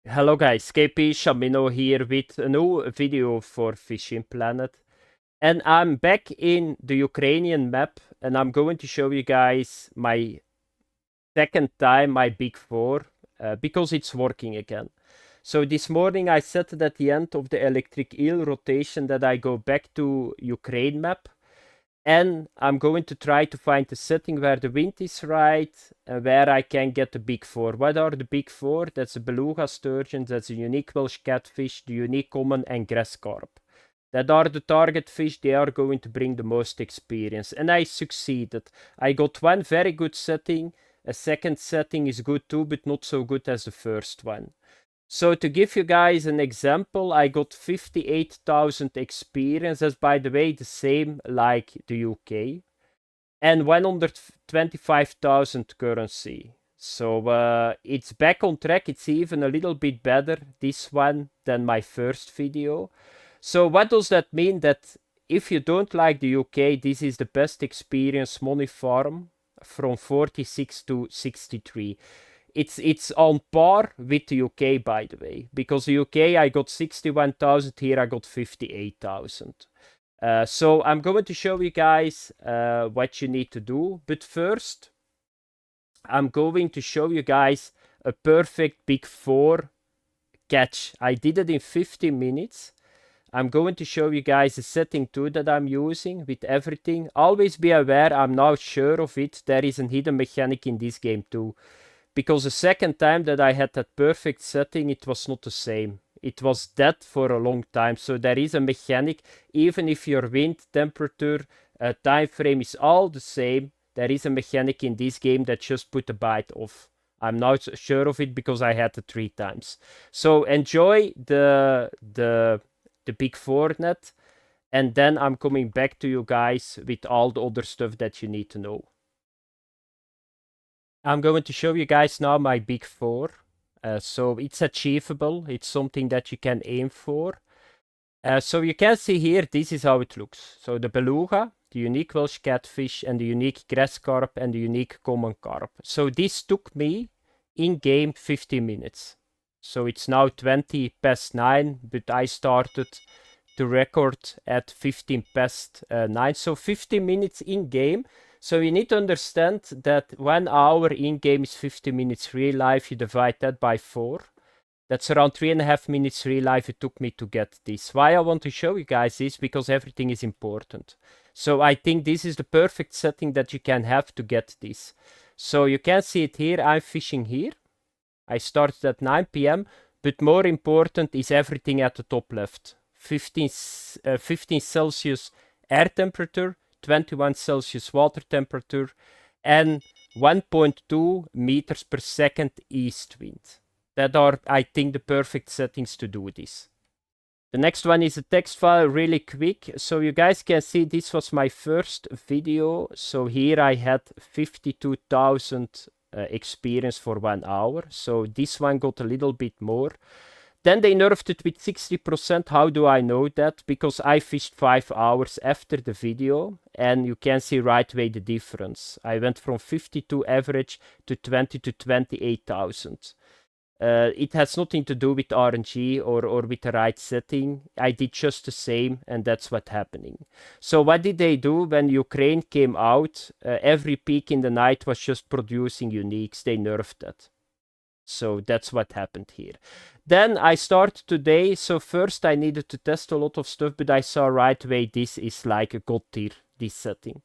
Hello guys, KP Shamino here with a new video for Fishing Planet. And I'm back in the Ukrainian map and I'm going to show you guys my second time my big four because it's working again. So this morning I set it at the end of the electric eel rotation that I go back to Ukraine map. And I'm going to try to find a setting where the wind is right and where I can get the big four. What are the big four? That's a beluga sturgeon, that's a unique Welsh catfish, the unique common and grass carp. That are the target fish, they are going to bring the most experience. And I succeeded. I got one very good setting, a second setting is good too, but not so good as the first one. So to give you guys an example, I got 58,000 experience. That's by the way the same like the UK. And 125,000 currency. So it's back on track. It's even a little bit better, this one, than my first video. So what does that mean? That if you don't like the UK, this is the best experience money farm from 46 to 63. It's on par with the UK, by the way, because the UK I got 61,000, here I got 58,000. So I'm going to show you guys what you need to do, but first I'm going to show you guys a perfect big four catch. I did it in 15 minutes. I'm going to show you guys a setting too that I'm using with everything. Always be aware, I'm now sure of it, there is a hidden mechanic in this game too. Because the second time that I had that perfect setting, it was not the same. It was dead for a long time. So there is a mechanic, even if your wind, temperature, time frame is all the same, there is a mechanic in this game that just put the bite off. I'm now sure of it because I had it 3 times. So enjoy the big four net, and then I'm coming back to you guys with all the other stuff that you need to know. I'm going to show you guys now my big four. So it's achievable. It's something that you can aim for. So you can see here, this is how it looks. So the beluga, the unique Welsh catfish, and the unique grass carp, and the unique common carp. So this took me in game 15 minutes. So it's now 20 past 9, but I started the record at 15 past 9. So 15 minutes in game. So you need to understand that 1 hour in game is 50 minutes real life. You divide that by 4. That's around 3.5 minutes real life it took me to get this. Why I want to show you guys this? Because everything is important. So I think this is the perfect setting that you can have to get this. So you can see it here. I'm fishing here. I started at 9 p.m. But more important is everything at the top left. 15 Celsius air temperature, 21 Celsius water temperature, and 1.2 meters per second east wind. That are, I think, the perfect settings to do this. The next one is a text file, really quick. So you guys can see this was my first video. So here I had 52,000 experience for 1 hour. So this one got a little bit more. Then they nerfed it with 60%. How do I know that? Because I fished 5 hours after the video, and you can see right away the difference. I went from 52 average to 20 to 28,000. It has nothing to do with RNG or with the right setting. I did just the same, and that's what's happening. So what did they do when Ukraine came out? Every peak in the night was just producing uniques. They nerfed that. So that's what happened here. Then I started today. So first I needed to test a lot of stuff, but I saw right away this is like a god tier, this setting.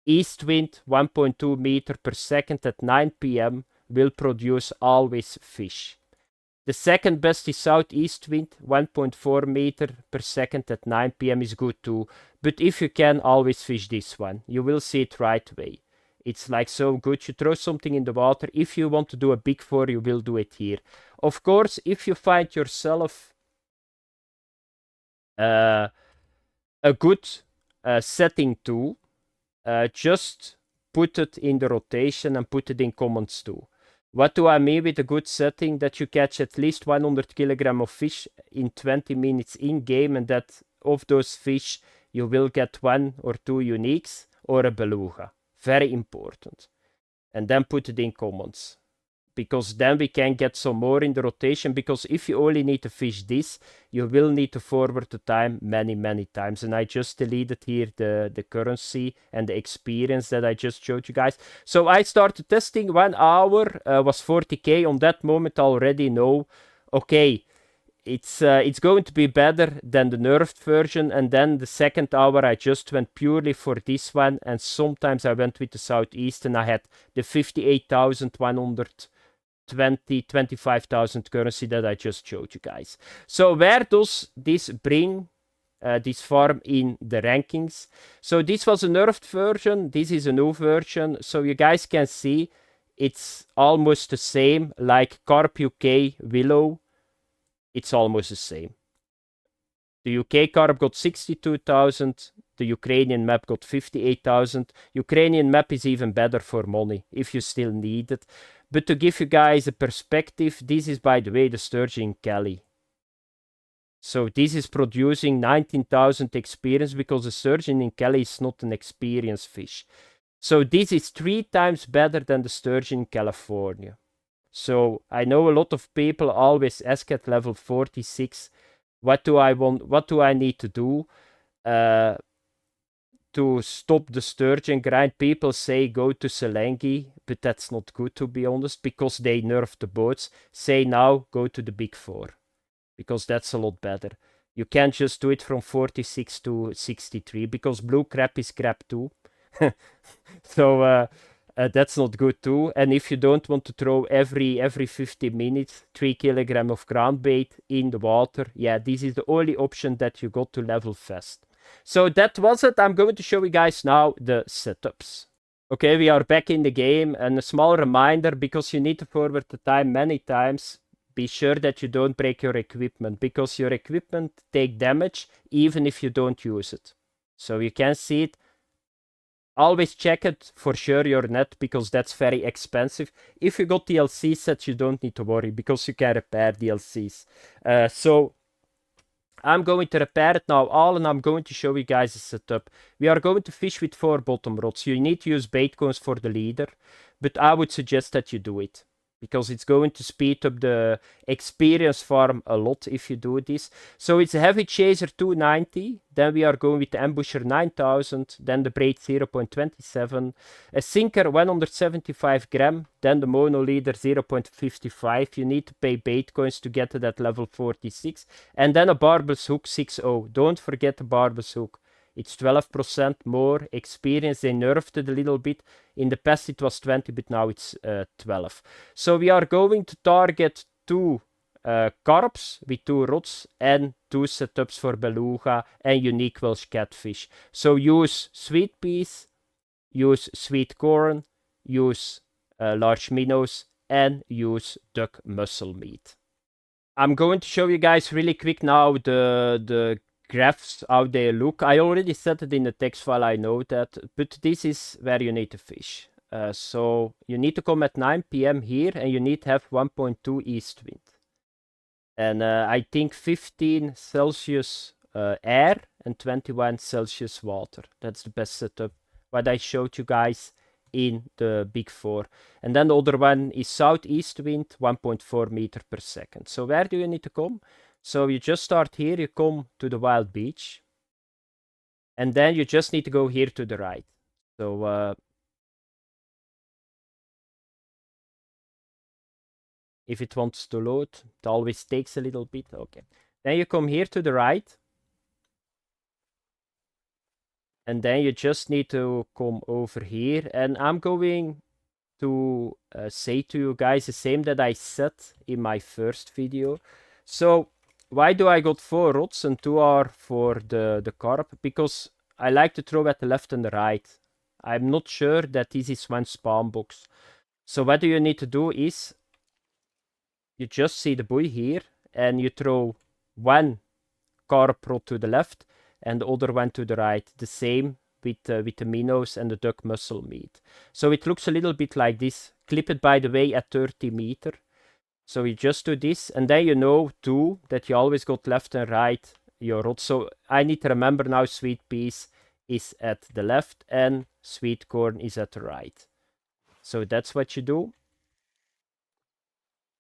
East wind 1.2 meter per second at 9 p.m. will produce always fish. The second best is southeast wind 1.4 meter per second at 9 p.m. is good too. But if you can, always fish this one. You will see it right away. It's like so good. You throw something in the water. If you want to do a big four, you will do it here. Of course, if you find yourself a good setting too, just put it in the rotation and put it in comments too. What do I mean with a good setting? That you catch at least 100 kilogram of fish in 20 minutes in game, and that of those fish you will get 1 or 2 uniques or a beluga. Very important. And then put it in comments. because then we can get some more in the rotation, because if you only need to fish this, you will need to forward the time many times. And I just deleted here the currency and the experience that I just showed you guys. So I started testing, 1 hour was 40k. On that moment I already know, okay, it's going to be better than the nerfed version. And then the second hour I just went purely for this one, and sometimes I went with the Southeast, and I had the 25,000 currency that I just showed you guys. So where does this bring this farm in the rankings? So this was a nerfed version, this is a new version, so you guys can see it's almost the same, like Carp UK Willow, it's almost the same. The UK carp got 62,000, the Ukrainian map got 58,000. Ukrainian map is even better for money, if you still need it. But to give you guys a perspective, this is, by the way, the sturgeon in Cali. So this is producing 19,000 experience, because the sturgeon in Cali is not an experienced fish. So this is 3 times better than the sturgeon in California. So I know a lot of people always ask at level 46, what do I want, what do I need to do to stop the sturgeon grind? People say go to Selengi, but that's not good, to be honest, because they nerfed the boats. Say now go to the big 4, because that's a lot better. You can't just do it from 46 to 63, because blue crab is crap too. So that's not good too. And if you don't want to throw every 50 minutes 3 kilograms of ground bait in the water, yeah, this is the only option that you got to level fast. So that was it. I'm going to show you guys now the setups. Okay, we are back in the game, and a small reminder, because you need to forward the time many times, be sure that you don't break your equipment, because your equipment take damage even if you don't use it. So you can see it. Always check it for sure, your net, because that's very expensive. If you got DLC sets, you don't need to worry, because you can repair DLCs. So I'm going to repair it now all, and I'm going to show you guys the setup. We are going to fish with 4 bottom rods. You need to use bait cones for the leader, but I would suggest that you do it, because it's going to speed up the experience farm a lot if you do this. So it's a heavy chaser 290, then we are going with the ambusher 9000, then the braid 0.27, a sinker 175 gram, then the mono leader 0.55. You need to pay bait coins to get to that level 46, and then a barbel's hook 60. Don't forget the barbel's hook. It's 12% more experience. They nerfed it a little bit. In the past it was 20, but now it's 12. So we are going to target 2 carps with 2 rods and 2 setups for beluga and unique Welsh catfish. So use sweet peas, use sweet corn, use large minnows, and use duck muscle meat. I'm going to show you guys really quick now the graphs, how they look. I already said it in the text file, I know that, but this is where you need to fish. So you need to come at 9 PM here, and you need to have 1.2 east wind. And I think 15 Celsius air and 21 Celsius water. That's the best setup, what I showed you guys in the big 4. And then the other one is southeast wind, 1.4 meter per second. So where do you need to come? So you just start here, you come to the wild beach, and then you just need to go here to the right. So if it wants to load, it always takes a little bit. Okay, then you come here to the right, and then you just need to come over here, and I'm going to say to you guys the same that I said in my first video. So why do I got 4 rods and 2 are for the carp? Because I like to throw at the left and the right. I'm not sure that this is one spawn box. So what do you need to do is, you just see the buoy here, and you throw 1 carp rod to the left and the other one to the right. The same with the minnows and the duck muscle meat. So it looks a little bit like this. Clip it, by the way, at 30 meter. So you just do this, and then you know too that you always got left and right your rod. So I need to remember now, sweet peas is at the left and sweet corn is at the right. So that's what you do.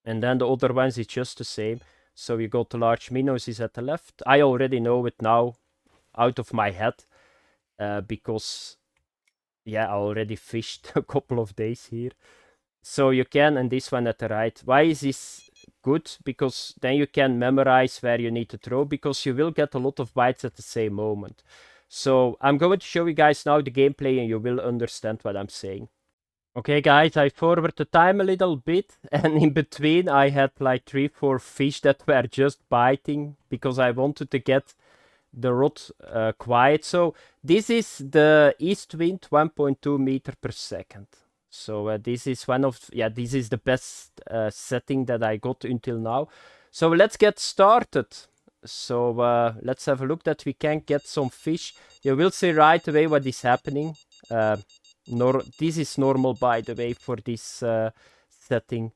And then the other ones is just the same. So you got the large minnows is at the left. I already know it now out of my head because yeah, I already fished a couple of days here. So you can, and this one at the right. Why is this good? Because then you can memorize where you need to throw, because you will get a lot of bites at the same moment. So I'm going to show you guys now the gameplay and you will understand what I'm saying. Okay guys, I forward the time a little bit, and in between I had like 3-4 fish that were just biting because I wanted to get the rod quiet. So this is the east wind 1.2 meter per second. So this is this is the best setting that I got until now. So let's get started. So let's have a look that we can get some fish. You will see right away what is happening. This is normal, by the way, for this setting.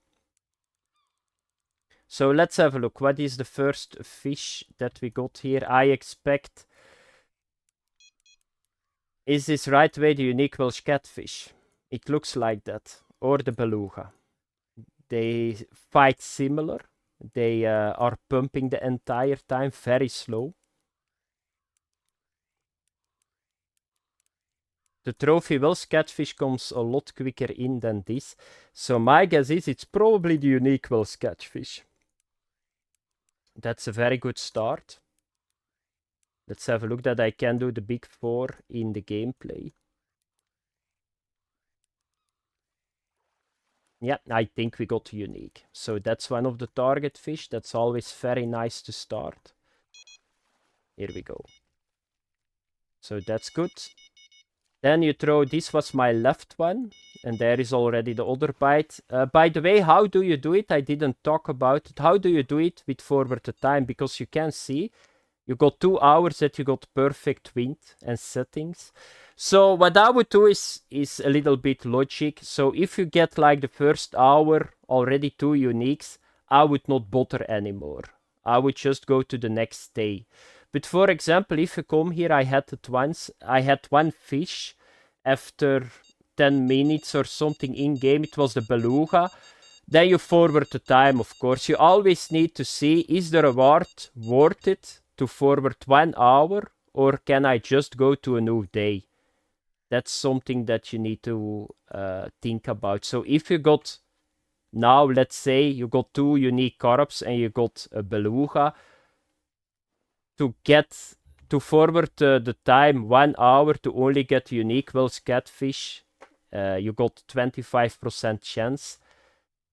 So let's have a look. What is the first fish that we got here? I expect... Is this right away the unique Welsh catfish? It looks like that. Or the beluga. They fight similar. They are pumping the entire time, very slow. The trophy Welsh catfish comes a lot quicker in than this. So my guess is it's probably the unique Welsh catfish. That's a very good start. Let's have a look that I can do the big four in the gameplay. Yeah, I think we got unique. So that's one of the target fish. That's always very nice to start. Here we go. So that's good. Then you throw, this was my left one. And there is already the other bite. By the way, how do you do it? I didn't talk about it. How do you do it with forward the time? Because you can see, you got 2 hours that you got perfect wind and settings. So what I would do is a little bit logic. So if you get like the first hour already 2 uniques, I would not bother anymore. I would just go to the next day. But for example, if you come here, I had it once. I had one fish after 10 minutes or something in game. It was the beluga. Then you forward the time, of course. You always need to see, is the reward worth it to forward 1 hour, or can I just go to a new day? That's something that you need to think about. So if you got, now let's say you got 2 unique carps and you got a beluga, to forward the time 1 hour to only get unique Welsh catfish, you got 25% chance.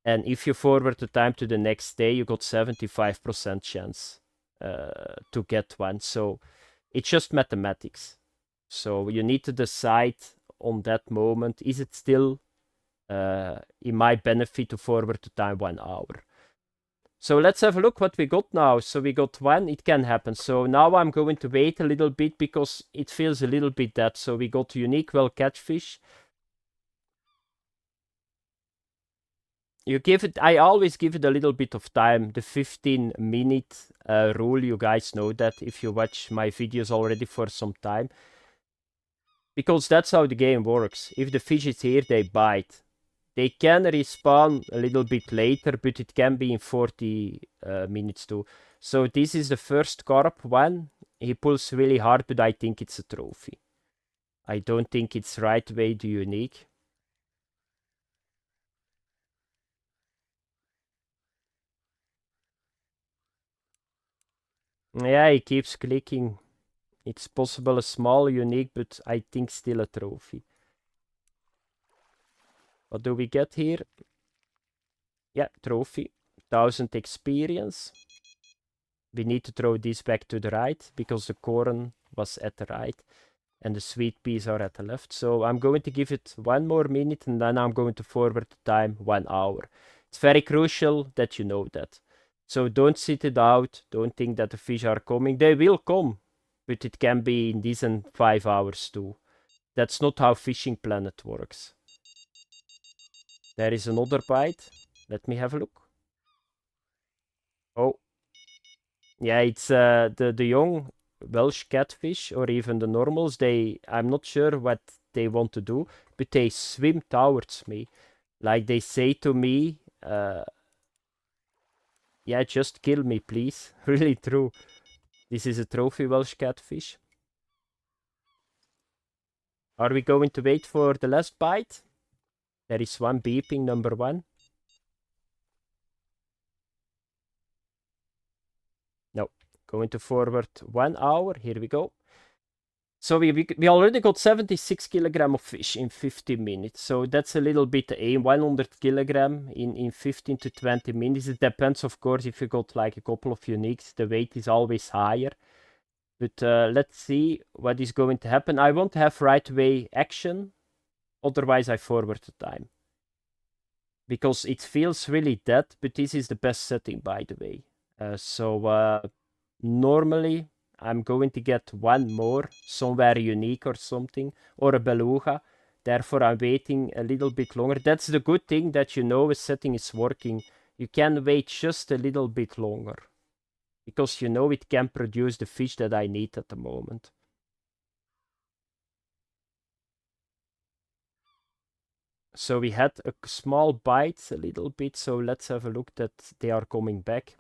And if you forward the time to the next day, you got 75% chance to get one. So it's just mathematics. So you need to decide on that moment, is it still in my benefit to forward the time 1 hour? So let's have a look what we got now. So we got one, it can happen. So now I'm going to wait a little bit because it feels a little bit dead. So we got unique Welsh catfish. You give it, I always give it a little bit of time. The 15-minute rule, you guys know that if you watch my videos already for some time. Because that's how the game works. If the fish is here, they bite. They can respawn a little bit later, but it can be in 40 minutes too. So this is the first carp one. He pulls really hard, but I think it's a trophy. I don't think it's right way to unique. Yeah, he keeps clicking. It's possible a small unique, but I think still a trophy. What do we get here? Yeah, trophy. 1000 experience. We need to throw this back to the right because the corn was at the right and the sweet peas are at the left. So I'm going to give it 1 more minute and then I'm going to forward the time 1 hour. It's very crucial that you know that. So don't sit it out. Don't think that the fish are coming. They will come, but it can be in these 5 hours too. That's not how Fishing Planet works. There is another bite. Let me have a look. Oh. Yeah, it's the young Welsh catfish or even the normals. I'm not sure what they want to do, but they swim towards me. Like they say to me, Yeah, just kill me, please. Really true. This is a trophy Welsh catfish. Are we going to wait for the last bite? There is one beeping, number 1. No. Going to forward 1 hour. Here we go. So we already got 76 kilogram of fish in 15 minutes. So that's a little bit aim. 100 kilogram in 15 to 20 minutes. It depends, of course, if you got like a couple of uniques. The weight is always higher. But let's see what is going to happen. I want to have right away action. Otherwise, I forward the time. Because it feels really dead, but this is the best setting, by the way. Normally, I'm going to get one more, somewhere unique or something, or a beluga. Therefore, I'm waiting a little bit longer. That's the good thing, that you know a setting is working. You can wait just a little bit longer. Because you know it can produce the fish that I need at the moment. So we had a small bite, a little bit, so let's have a look that they are coming back.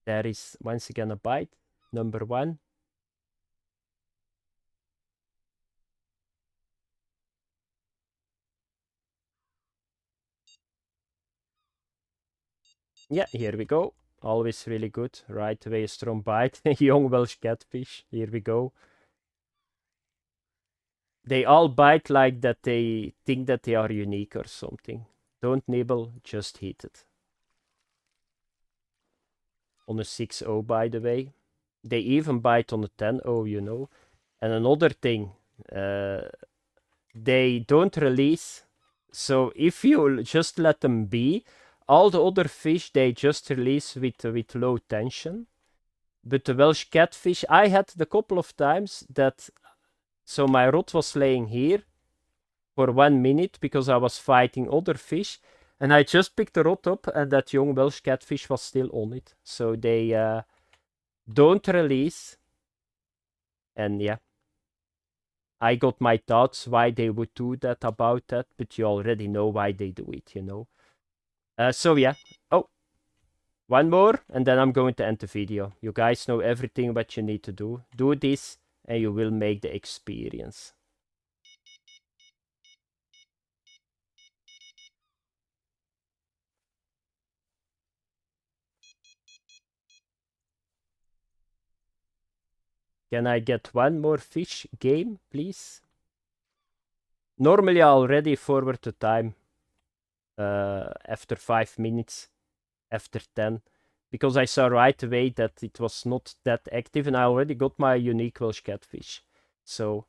There is once again a bite, number 1. Yeah, here we go. Always really good. Right away, a strong bite. Young Welsh catfish. Here we go. They all bite like that they think that they are unique or something. Don't nibble, just hit it. On a 6-0, by the way. They even bite on a 10-0, you know. And another thing, they don't release. So if you just let them be, all the other fish, they just release with low tension. But the Welsh catfish, I had the couple of times that, so my rod was laying here for 1 minute because I was fighting other fish. And I just picked the rod up and that young Welsh catfish was still on it. So they don't release. And yeah, I got my thoughts why they would do that about that, but you already know why they do it, you know. So yeah. Oh, one more, and then I'm going to end the video. You guys know everything what you need to do. Do this, and you will make the experience. Can I get one more fish game, please? Normally I already forward the time after 5 minutes, after 10, because I saw right away that it was not that active, and I already got my unique Welsh catfish. So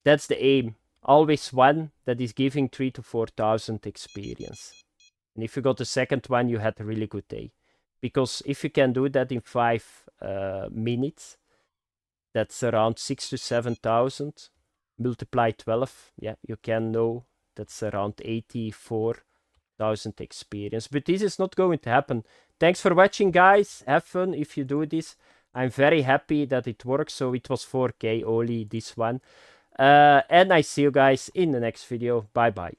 that's the aim. Always one that is giving 3,000 to 4,000 experience. And if you got the second one, you had a really good day. Because if you can do that in 5 minutes, that's around 6,000 to 7,000. Multiply 12, yeah, you can know that's around 84,000 experience. But this is not going to happen. Thanks for watching, guys. Have fun if you do this. I'm very happy that it works. So it was 4K only, this one. And I see you guys in the next video. Bye bye.